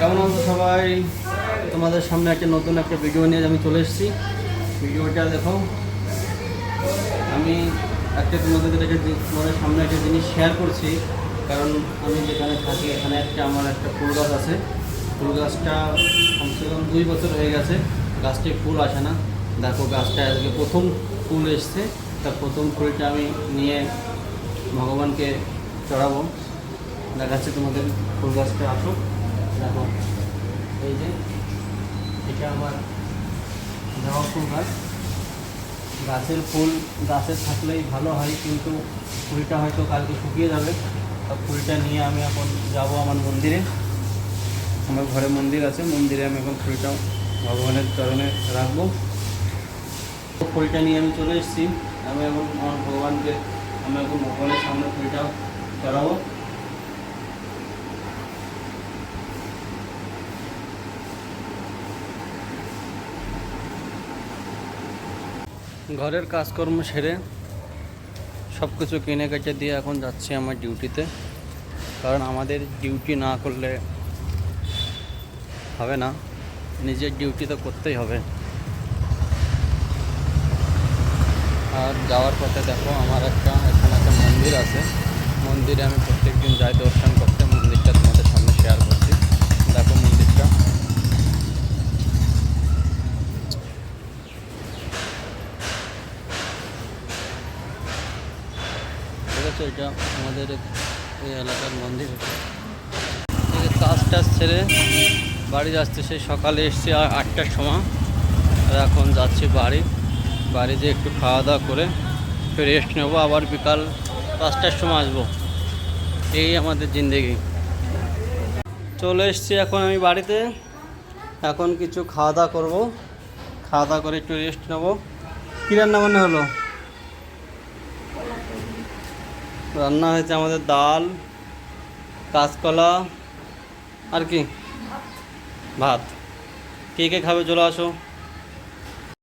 কেমন আছো সবাই? তোমাদের সামনে নতুন একটা ভিডিও নিয়ে আমি চলে এসেছি। ভিডিওটা দেখো। আমি তোমাদের সামনে একটা জিনিস শেয়ার করছি, কারণ আমি যেখানে থাকি এখানে আমার একটা ফুল গাছ আছে। ফুল গাছটা কমসে কম 2 বছর হয়ে গেছে, গাছটায় ফুল আসে না। দেখো, গাছটা আজকে প্রথম ফুল এসছে। তার প্রথম ফুলটা আমি নিয়ে ভগবানকে চড়াবো। দেখাচ্ছি তোমাদের ফুল গাছটা। আসো দেখো, এই যে এটা আমার জবা ফুল গাছ। গাছের ফুল গাছে থাকলেই ভালো হয়, কিন্তু ফুলটা হয়তো কালকে শুকিয়ে যাবে। তা ফুলটা নিয়ে আমি এখন যাব আমার মন্দিরে। আমার ঘরে মন্দির আছে, মন্দিরে আমি এখন ফুলটা ভগবানের চরণে রাখবো। ফুলটা নিয়ে আমি চলে এসেছি। আমি এখন আমার ভগবানের সামনে ফুলটা চড়াবো। ঘরের কাজকর্ম সেরে সব কিছু কিনে কেটে দিয়ে এখন যাচ্ছি আমার ডিউটিতে, কারণ আমাদের ডিউটি না করলে হবে না। নিজের ডিউটি তো করতেই হবে। আর যাওয়ার পথে দেখো, আমার এখানে একটা মন্দির আছে। মন্দিরে আমি প্রত্যেকদিন যাই দর্শন করতে। মন্দিরটা তোমাদের সামনে শেয়ার করছি। দেখো মন্দিরটা, ঠিক আছে? এটা আমাদের এই এলাকার মন্দির। কাজ টাজ ছেড়ে বাড়ি যাচ্ছে। সেই সকালে এসছি 8টার সময়, আর এখন যাচ্ছি বাড়ি যেয়ে একটু খাওয়া দাওয়া করে একটু রেস্ট নেবো। আবার বিকাল 5টার সময় আসবো। এই আমাদের জিন্দেগি। চলে এসছি এখন আমি বাড়িতে। এখন কিছু খাওয়া দাওয়া করবো। খাওয়া দাওয়া করে একটু রেস্ট নেবো। কী রান্না বান্না হলো? রান্না হয়েছে আমাদের ডাল, কাঁচকলা, আর কি ভাত। কে কে খাবে চলে আসো।